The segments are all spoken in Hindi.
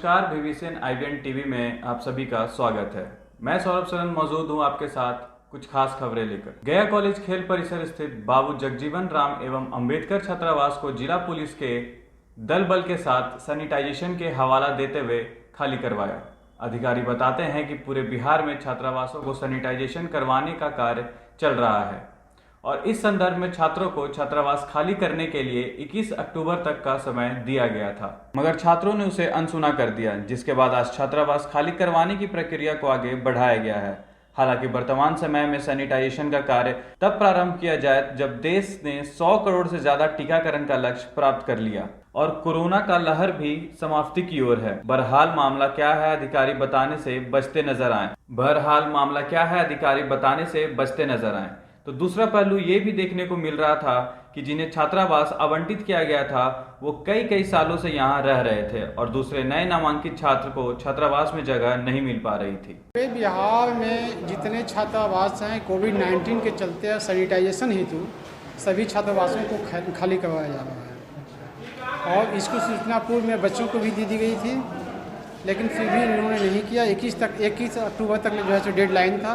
नमस्कार, विविसिन IBN टीवी में आप सभी का स्वागत है। मैं सौरभ सरन मौजूद हूं आपके साथ कुछ खास खबरें लेकर। गया कॉलेज खेल परिसर स्थित बाबू जगजीवन राम एवं अंबेडकर छात्रावास को जिला पुलिस के दल बल के साथ सैनिटाइजेशन के हवाला देते हुए खाली करवाया। अधिकारी बताते हैं कि पूरे बिहार में छात्रावासों को सैनिटाइजेशन करवाने का कार्य चल रहा है और इस संदर्भ में छात्रों को छात्रावास खाली करने के लिए 21 अक्टूबर तक का समय दिया गया था, मगर छात्रों ने उसे अनसुना कर दिया, जिसके बाद आज छात्रावास खाली करवाने की प्रक्रिया को आगे बढ़ाया गया है। हालांकि वर्तमान समय में सैनिटाइजेशन का कार्य तब प्रारंभ किया जाए जब देश ने 100 करोड़ से ज्यादा टीकाकरण का लक्ष्य प्राप्त कर लिया और कोरोना का लहर भी समाप्ति की ओर है। बहरहाल मामला क्या है अधिकारी बताने से बचते नजर आए। तो दूसरा पहलू ये भी देखने को मिल रहा था कि जिन्हें छात्रावास आवंटित किया गया था वो कई सालों से यहाँ रह रहे थे और दूसरे नए नामांकित छात्र को छात्रावास में जगह नहीं मिल पा रही थी। बिहार में जितने छात्रावास हैं कोविड-19 के चलते सैनिटाइजेशन हेतु सभी छात्रावासों को खाली करवाया जा रहा है और इसको सूचना पूर्व में बच्चों को भी दी गई थी, लेकिन फिर भी इन्होंने नहीं किया। 21 अक्टूबर तक में जो है डेडलाइन था,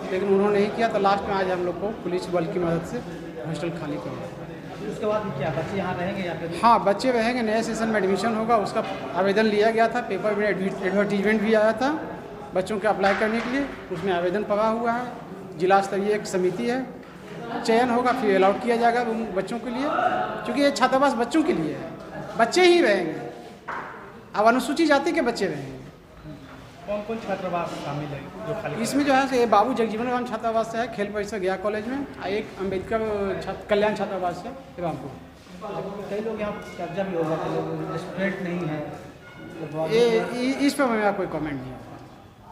लेकिन उन्होंने नहीं किया। तो लास्ट में आज हम लोग को पुलिस बल की मदद से हॉस्टल खाली करवाया। उसके बाद क्या बच्चे यहाँ रहेंगे या फिर? हाँ, बच्चे रहेंगे। नए सेशन में एडमिशन होगा, उसका आवेदन लिया गया था। पेपर में एडवर्टीजमेंट भी आया था बच्चों के अप्लाई करने के लिए, उसमें आवेदन पड़ा हुआ है। जिला स्तरीय एक समिति है, चयन होगा, फिर अलाउट किया जाएगा उन बच्चों के लिए, क्योंकि ये छात्रावास बच्चों के लिए है। बच्चे ही रहेंगे, अब अनुसूचित जाति के बच्चे रहेंगे। कौन कौन छात्रावास शामिल है जो खाली? इसमें जो है बाबू जगजीवन राम छात्रावास है खेल परिसर गया कॉलेज में, एक अम्बेडकर कल्याण छात्रावास है रामपुर। कई लोग यहाँ कब्जा भी हो जाते हैं, स्टूडेंट नहीं है, ये इस पर मेरा कोई कमेंट नहीं है।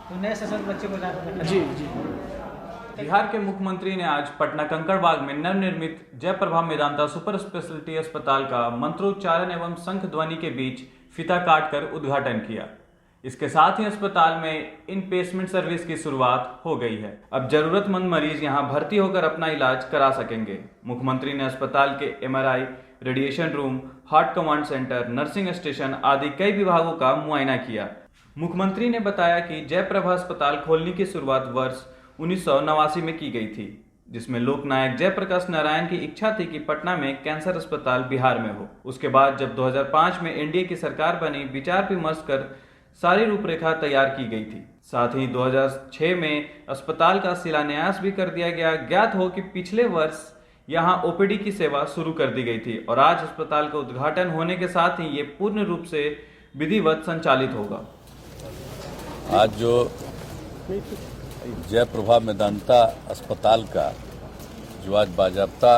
तो नए सेशन बच्चे को जाकर जी। बिहार के मुख्यमंत्री ने आज पटना कंकड़बाग में नवनिर्मित जयप्रभा मेदांता सुपर स्पेशलिटी अस्पताल का मंत्रोच्चारण एवं शंख ध्वनि के बीच फीता काटकर उद्घाटन किया। इसके साथ ही अस्पताल में इनपेशमेंट सर्विस की शुरुआत हो गई है। अब जरूरतमंद मरीज यहां भर्ती होकर अपना इलाज करा सकेंगे। मुख्यमंत्री ने अस्पताल के MRI, radiation room, heart command centre, nursing station आदि कई विभागों का मुआयना किया। मुख्यमंत्री ने बताया कि जयप्रभा अस्पताल खोलने की शुरुआत वर्ष 1989 में की गई थी, जिसमें लोकनायक जयप्रकाश नारायण की इच्छा थी कि पटना में कैंसर अस्पताल बिहार में हो। उसके बाद जब 2005 में NDA की सरकार बनी, विचार विमर्श कर सारी रूपरेखा तैयार की गई थी। साथ ही 2006 में अस्पताल का शिलान्यास भी कर दिया गया। ज्ञात हो कि पिछले वर्ष यहां OPD की सेवा शुरू कर दी गई थी और आज अस्पताल का उद्घाटन होने के साथ ही ये पूर्ण रूप से विधिवत संचालित होगा। आज जो जयप्रभा मेदांता अस्पताल का जो आज बाजाबता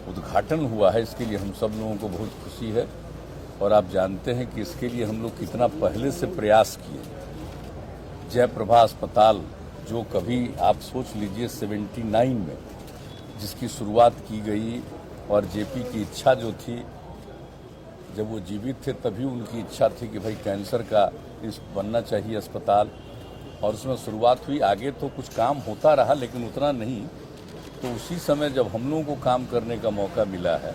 उद्घाटन हुआ है, इसके लिए हम सब लोगों को बहुत खुशी है और आप जानते हैं कि इसके लिए हम लोग कितना पहले से प्रयास किए। जयप्रभा अस्पताल जो कभी आप सोच लीजिए 79 में जिसकी शुरुआत की गई और JP की इच्छा जो थी, जब वो जीवित थे तभी उनकी इच्छा थी कि भाई कैंसर का इस बनना चाहिए अस्पताल, और उसमें शुरुआत हुई। आगे तो कुछ काम होता रहा लेकिन उतना नहीं। तो उसी समय जब हम लोगों को काम करने का मौका मिला है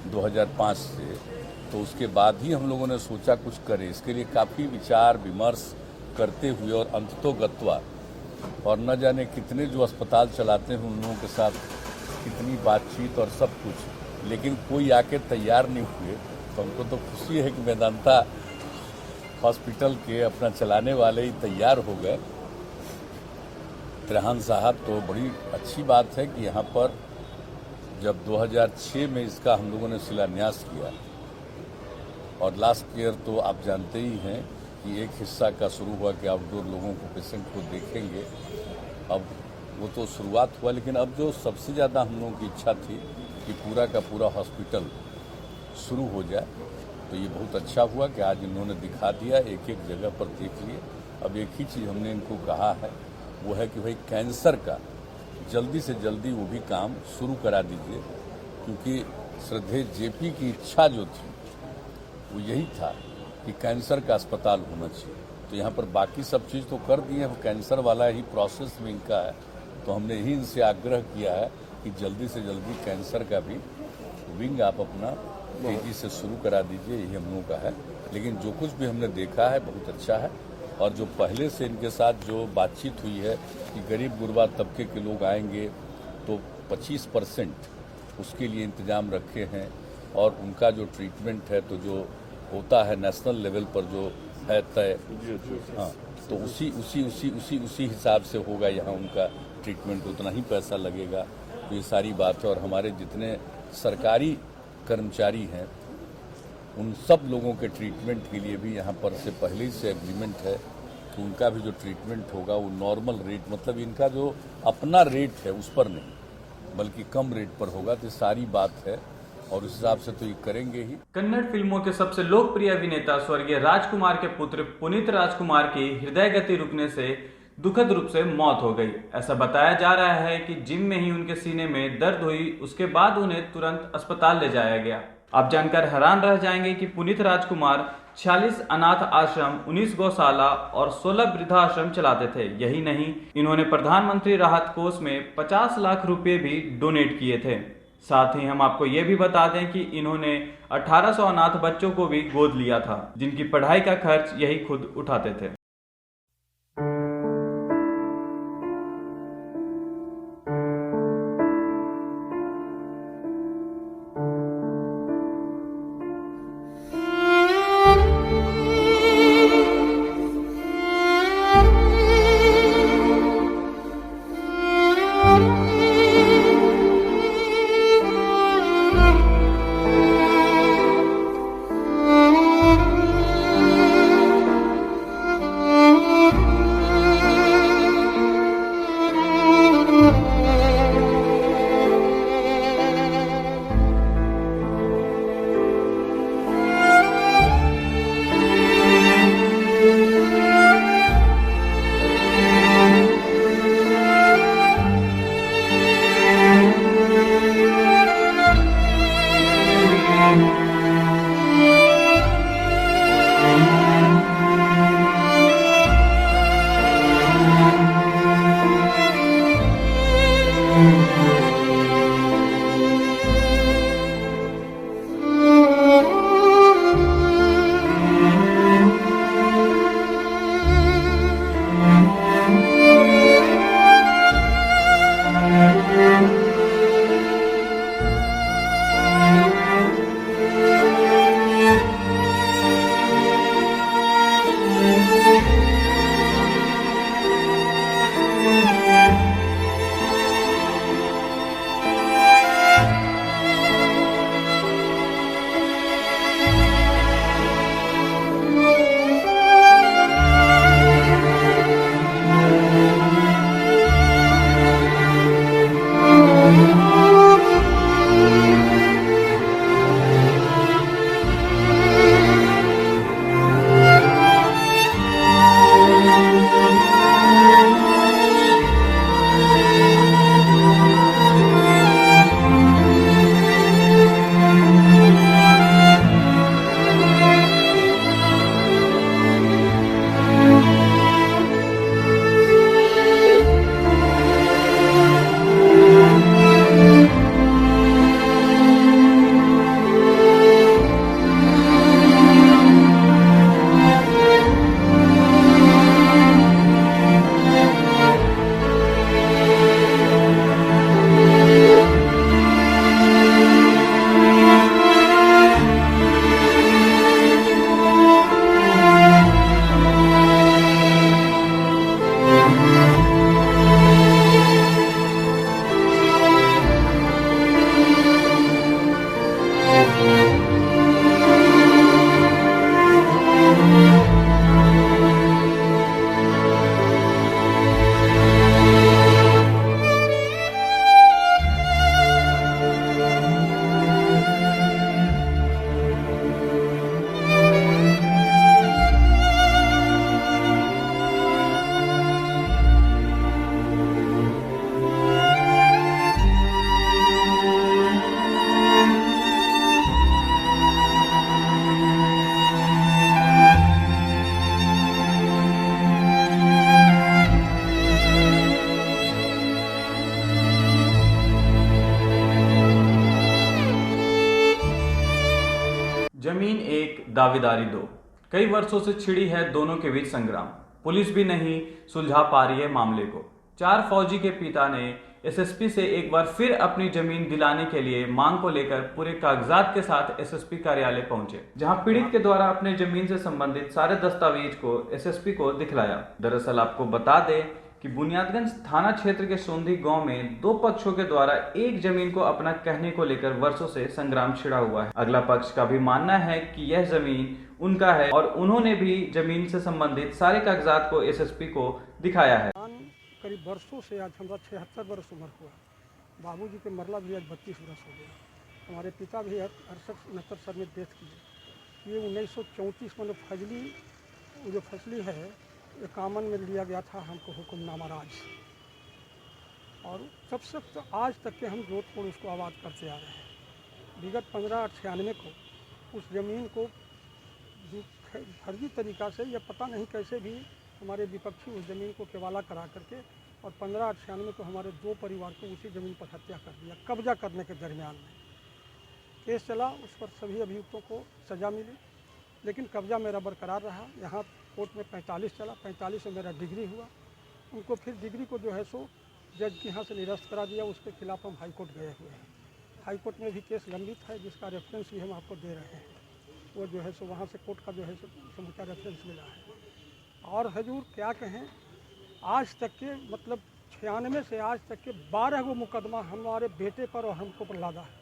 2005 से, तो उसके बाद ही हम लोगों ने सोचा कुछ करें। इसके लिए काफ़ी विचार विमर्श करते हुए और अंततोगत्वा और न जाने कितने जो अस्पताल चलाते हैं उन लोगों के साथ कितनी बातचीत और सब कुछ, लेकिन कोई आके तैयार नहीं हुए। तो हमको तो खुशी है कि मेदांता हॉस्पिटल के अपना चलाने वाले ही तैयार हो गए, त्रेहान साहब। तो बड़ी अच्छी बात है कि यहाँ पर जब 2006 में इसका हम लोगों ने शिलान्यास किया और लास्ट ईयर तो आप जानते ही हैं कि एक हिस्सा का शुरू हुआ कि आउटडोर लोगों को, पेशेंट को देखेंगे। अब वो तो शुरुआत हुआ, लेकिन अब जो सबसे ज़्यादा हम लोगों की इच्छा थी कि पूरा का पूरा हॉस्पिटल शुरू हो जाए, तो ये बहुत अच्छा हुआ कि आज इन्होंने दिखा दिया, एक एक जगह पर देख लिए। अब एक ही चीज़ हमने इनको कहा है, वो है कि भाई कैंसर का जल्दी से जल्दी वो भी काम शुरू करा दीजिए, क्योंकि श्रद्धेय JP की इच्छा जो थी वो यही था कि कैंसर का अस्पताल होना चाहिए। तो यहाँ पर बाकी सब चीज़ तो कर दिए हैं, कैंसर वाला ही प्रोसेस में इनका है। तो हमने यही इनसे आग्रह किया है कि जल्दी से जल्दी कैंसर का भी विंग आप अपना तेजी से शुरू करा दीजिए, यही हम लोगों का है। लेकिन जो कुछ भी हमने देखा है बहुत अच्छा है, और जो पहले से इनके साथ जो बातचीत हुई है कि गरीब गुरबा तबके के लोग आएंगे तो 25% उसके लिए इंतजाम रखे हैं, और उनका जो ट्रीटमेंट है तो जो होता है नेशनल लेवल पर जो है तय, हाँ, तो उसी हिसाब से होगा यहाँ उनका ट्रीटमेंट, उतना ही पैसा लगेगा। तो ये सारी बात है। और हमारे जितने सरकारी कर्मचारी हैं उन सब लोगों के ट्रीटमेंट के लिए भी यहाँ पर से पहले ही से एग्रीमेंट है कि उनका भी जो ट्रीटमेंट होगा वो नॉर्मल रेट, मतलब इनका जो अपना रेट है उस पर नहीं बल्कि कम रेट पर होगा। तो सारी बात है और उस हिसाब से तो ये करेंगे ही। कन्नड़ फिल्मों के सबसे लोकप्रिय अभिनेता स्वर्गीय राजकुमार के पुत्र पुनीत राजकुमार की हृदय गति रुकने से दुखद रूप से मौत हो गई। ऐसा बताया जा रहा है कि जिम में ही उनके सीने में दर्द हुई, उसके बाद उन्हें तुरंत अस्पताल ले जाया गया। आप जानकर हैरान रह जाएंगे कि पुनीत राजकुमार 46 अनाथ आश्रम, 19 गौशाला और 16 वृद्धाश्रम चलाते थे। यही नहीं, इन्होंने प्रधानमंत्री राहत कोष में 50 लाख रुपए भी डोनेट किए थे। साथ ही हम आपको ये भी बता दें कि इन्होंने 1800 अनाथ बच्चों को भी गोद लिया था, जिनकी पढ़ाई का खर्च यही खुद उठाते थे। जमीन एक, दावेदारी दो। कई वर्षों से छिड़ी है दोनों के बीच संग्राम। पुलिस भी नहीं सुलझा पा रही है मामले को। 4 फौजी के पिता ने एसएसपी से एक बार फिर अपनी जमीन दिलाने के लिए मांग को लेकर पूरे कागजात के साथ एसएसपी कार्यालय पहुंचे, जहां पीड़ित के द्वारा अपने जमीन से संबंधित सारे दस्तावेज को एसएसपी को दिखलाया। दरअसल आपको बता दें कि बुनियादगंज थाना क्षेत्र के सोंधी गांव में 2 पक्षों के द्वारा एक जमीन को अपना कहने को लेकर वर्षों से संग्राम छिड़ा हुआ है। अगला पक्ष का भी मानना है कि यह जमीन उनका है और उन्होंने भी जमीन से संबंधित सारे कागजात को एसएसपी को दिखाया है। करीब वर्षों से आज हमारा 76 वर्ष उम्र हुआ। बाबूजी के मरला भी आज 32 वर्ष हो गया। हमारे पिता भी 68-69 साल में डेथ किए। ये 1934 में फजली जो फसली है ये कामन में लिया गया था हमको हुक्मनामा राज, और तब से तो आज तक के हम जोधपुर उसको आबाद करते आ रहे हैं। विगत 1598 को उस ज़मीन को फर्जी तरीक़ा से या पता नहीं कैसे भी हमारे विपक्षी उस ज़मीन को केवाला करा करके और 1598 को हमारे 2 परिवार को उसी ज़मीन पर हत्या कर दिया। कब्जा करने के दरमियान में केस चला, उस पर सभी अभियुक्तों को सज़ा मिली, लेकिन कब्जा मेरा बरकरार रहा। यहाँ कोर्ट में 45 चला, 45 में मेरा डिग्री हुआ। उनको फिर डिग्री को जो है सो जज के यहाँ से निरस्त करा दिया। उसके खिलाफ हम हाई कोर्ट गए हुए हैं। हाई कोर्ट में भी केस लंबित है, जिसका रेफरेंस भी हम आपको दे रहे हैं। वो जो है सो वहाँ से कोर्ट का जो है सो समूचा रेफरेंस मिला है। और हजूर क्या कहें, आज तक के मतलब 96 से आज तक के 12 गो मुकदमा हमारे बेटे पर और हमको पर लादा है।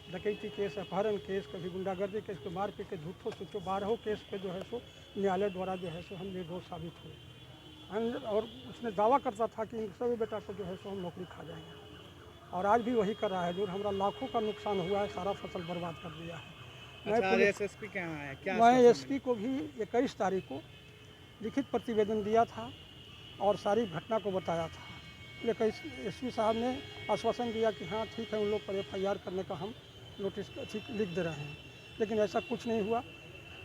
डकैती केस, अपहरण केस, कभी गुंडागर्दी केस, कभी मारपीट के झूठो सूचो 12 केस पे जो है सो न्यायालय द्वारा जो है सो हम निर्दोष साबित हुए। और उसने दावा करता था कि इन सभी बेटा को जो है सो हम नौकरी खा जाएंगे, और आज भी वही कर रहा है। जो हमारा लाखों का नुकसान हुआ है, सारा फसल बर्बाद कर दिया है। एसएसपी क्या है? क्या मैं एसपी को भी 21 तारीख को लिखित प्रतिवेदन दिया था और सारी घटना को बताया था। लेकिन एसपी साहब ने आश्वासन दिया कि हाँ ठीक है, उन लोग पर FIR करने का हम नोटिस लिख दे रहे हैं, लेकिन ऐसा कुछ नहीं हुआ।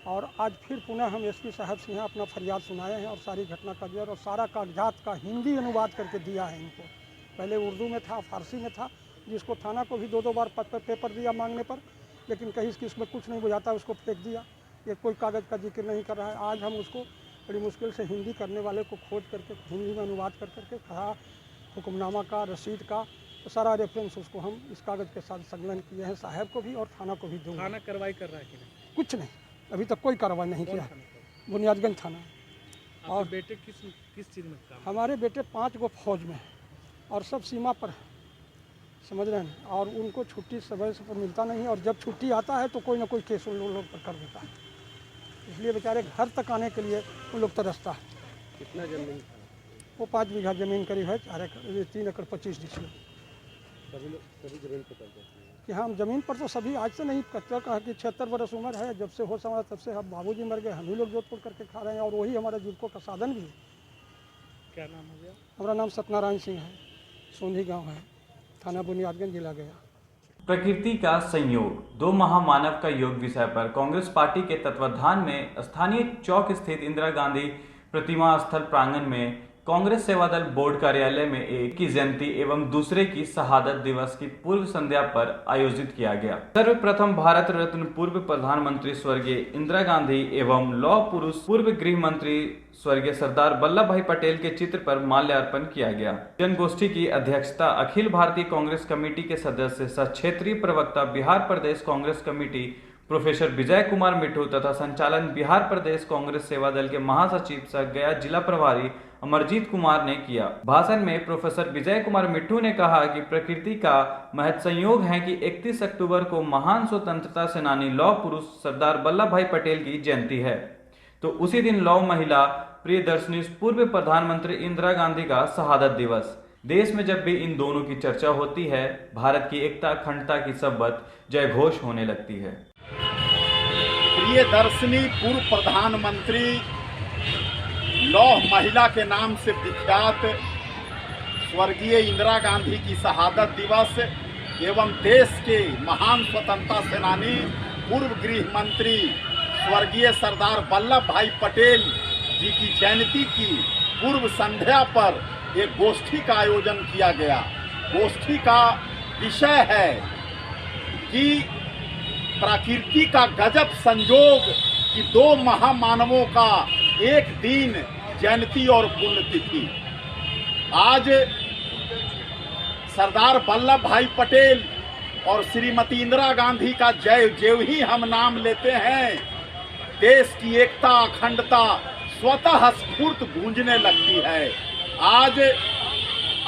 और आज फिर पुनः हम एसपी साहब से यहाँ अपना फरियाद सुनाए हैं और सारी घटना का दिया और सारा कागजात का हिंदी अनुवाद करके दिया है इनको। पहले उर्दू में था, फारसी में था, जिसको थाना को भी 2-2 बार पेपर दिया मांगने पर, लेकिन कहीं इसमें कुछ नहीं बुझाता, उसको फेंक दिया। ये कोई कागज़ का जिक्र नहीं कर रहा है। आज हम उसको बड़ी मुश्किल से हिंदी करने वाले को खोज करके हिंदी में अनुवाद कर करके कहा, हुक्मनामा का, रसीद का, तो सारा रेफरेंस उसको हम इस कागज़ के साथ संकलन किए हैं। साहब को भी और थाना को भी दूँगा। थाना कार्रवाई कर रहा है कि नहीं? कुछ नहीं, अभी तक कोई कार्रवाई नहीं किया है। बुनियादगंज थाना। और बेटे किस चीज़ में काम? हमारे बेटे 5 गो फौज में हैं और सब सीमा पर है, समझ रहे हैं। और उनको छुट्टी समय से मिलता नहीं है, और जब छुट्टी आता है तो कोई ना कोई केस उन लोग पर कर देता है। इसलिए बेचारे घर तक आने के लिए उन लोग तरसता है। कितना जमीन था? वो 5 बीघा ज़मीन करीब है, 3 एकड़ 25 डिसमिल। सभी जमीन पर करते हैं कि हम ज़मीन पर तो सभी आज से नहीं, कच्चा कहा कि 76 वर्ष उम्र है, जब से हो समा तब से हम बाबूजी मर गए, हम ही लोग जोधपुर करके खा रहे हैं, और वही हमारा जीविका का साधन भी है। क्या नाम हो गया? हमारा नाम सत्यनारायण सिंह है, सोंधी गांव है, थाना बुनियादगंज, जिला गया। प्रकृति का संयोग, 2 महामानव का योग विषय पर कांग्रेस पार्टी के तत्वाधान में स्थानीय चौक स्थित इंदिरा गांधी प्रतिमा स्थल प्रांगण में कांग्रेस सेवादल बोर्ड कार्यालय में एक की जयंती एवं दूसरे की शहादत दिवस की पूर्व संध्या पर आयोजित किया गया। सर्वप्रथम भारत रत्न पूर्व प्रधानमंत्री स्वर्गीय इंदिरा गांधी एवं लौह पुरुष पूर्व गृह मंत्री स्वर्गीय सरदार वल्लभ भाई पटेल के चित्र पर माल्यार्पण किया गया। जनगोष्ठी की अध्यक्षता अखिल भारतीय कांग्रेस कमेटी के सदस्य सह क्षेत्रीय प्रवक्ता बिहार प्रदेश कांग्रेस कमेटी प्रोफेसर विजय कुमार मिट्ठू तथा संचालन बिहार प्रदेश कांग्रेस सेवा दल के महासचिव सह गया जिला प्रभारी अमरजीत कुमार ने किया। भाषण में प्रोफेसर विजय कुमार मिट्ठू ने कहा कि प्रकृति का महत् संयोग है कि 31 अक्टूबर को महान स्वतंत्रता सेनानी लौह पुरुष सरदार वल्लभ भाई पटेल की जयंती है, तो उसी दिन लौह महिला प्रियदर्शनी पूर्व प्रधानमंत्री इंदिरा गांधी का शहादत दिवस। देश में जब भी इन दोनों की चर्चा होती है, भारत की एकता अखंडता की शपथ जय घोष होने लगती है। प्रियदर्शनी पूर्व प्रधानमंत्री लौह महिला के नाम से विख्यात स्वर्गीय इंदिरा गांधी की शहादत दिवस एवं देश के महान स्वतंत्रता सेनानी पूर्व गृह मंत्री स्वर्गीय सरदार वल्लभ भाई पटेल जी की जयंती की पूर्व संध्या पर एक गोष्ठी का आयोजन किया गया। गोष्ठी का विषय है कि प्रकृति का गजब संजोग कि दो महामानवों का एक दिन जयंती और पुण्यतिथि। आज सरदार वल्लभ भाई पटेल और श्रीमती इंदिरा गांधी का जो ही हम नाम लेते हैं, देश की एकता अखंडता स्वतः स्फूर्त गूंजने लगती है। आज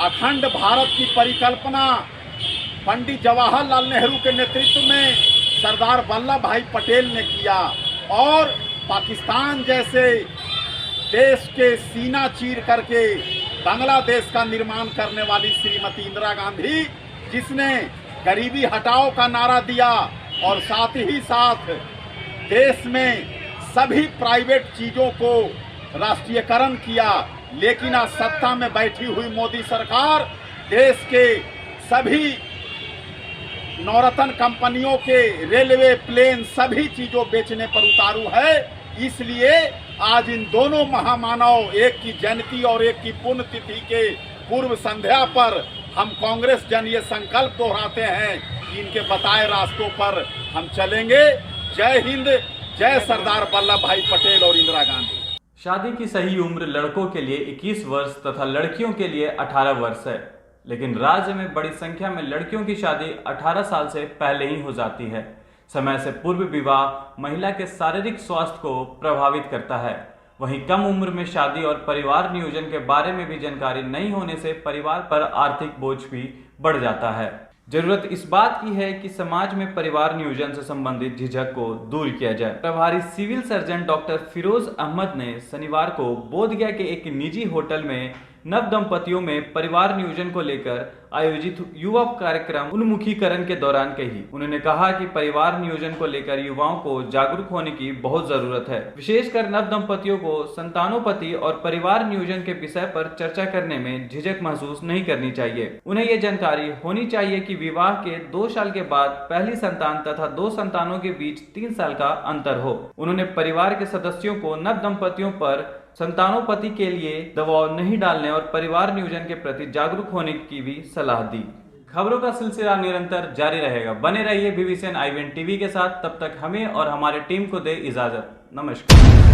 अखंड भारत की परिकल्पना पंडित जवाहरलाल नेहरू के नेतृत्व में सरदार वल्लभ भाई पटेल ने किया और पाकिस्तान जैसे देश के सीना चीर करके बांग्लादेश का निर्माण करने वाली श्रीमती इंदिरा गांधी, जिसने गरीबी हटाओ का नारा दिया और साथ ही साथ देश में सभी प्राइवेट चीजों को राष्ट्रीयकरण किया। लेकिन आज सत्ता में बैठी हुई मोदी सरकार देश के सभी नवरत्न कंपनियों के रेलवे, प्लेन सभी चीजों बेचने पर उतारू है। इसलिए आज इन दोनों महामानव, एक की जयंती और एक की पुण्यतिथि के पूर्व संध्या पर हम कांग्रेस जन ये संकल्प दोहराते हैं कि इनके बताए रास्तों पर हम चलेंगे। जय हिंद, जय सरदार वल्लभ भाई पटेल और इंदिरा गांधी। शादी की सही उम्र लड़कों के लिए 21 वर्ष तथा लड़कियों के लिए 18 वर्ष है, लेकिन राज्य में बड़ी संख्या में लड़कियों की शादी 18 साल से पहले ही हो जाती है। समय से पूर्व विवाह महिला के शारीरिक स्वास्थ्य को प्रभावित करता है। वहीं कम उम्र में शादी और परिवार नियोजन के बारे में भी जानकारी नहीं होने से परिवार पर आर्थिक बोझ भी बढ़ जाता है। जरूरत इस बात की है कि समाज में परिवार नियोजन से संबंधित झिझक को दूर किया जाए। प्रभारी civil surgeon doctor Firoz Ahmed ने शनिवार को बोधगया के एक निजी होटल में नव दंपतियों में परिवार नियोजन को लेकर आयोजित युवा कार्यक्रम उन्मुखीकरण के दौरान कही। उन्होंने कहा कि परिवार नियोजन को लेकर युवाओं को जागरूक होने की बहुत जरूरत है। विशेषकर नव दंपतियों को संतानोपति और परिवार नियोजन के विषय पर चर्चा करने में झिझक महसूस नहीं करनी चाहिए। उन्हें ये जानकारी होनी चाहिए कि विवाह के 2 साल के बाद पहली संतान तथा 2 संतानों के बीच 3 साल का अंतर हो। उन्होंने परिवार के सदस्यों को नव दंपतियों पर संतानोपति के लिए दबाव नहीं डालने और परिवार नियोजन के प्रति जागरूक होने की भी सलाह दी। खबरों का सिलसिला निरंतर जारी रहेगा। बने रहिए BBCN IVN TV के साथ। तब तक हमें और हमारे टीम को दे इजाजत। नमस्कार।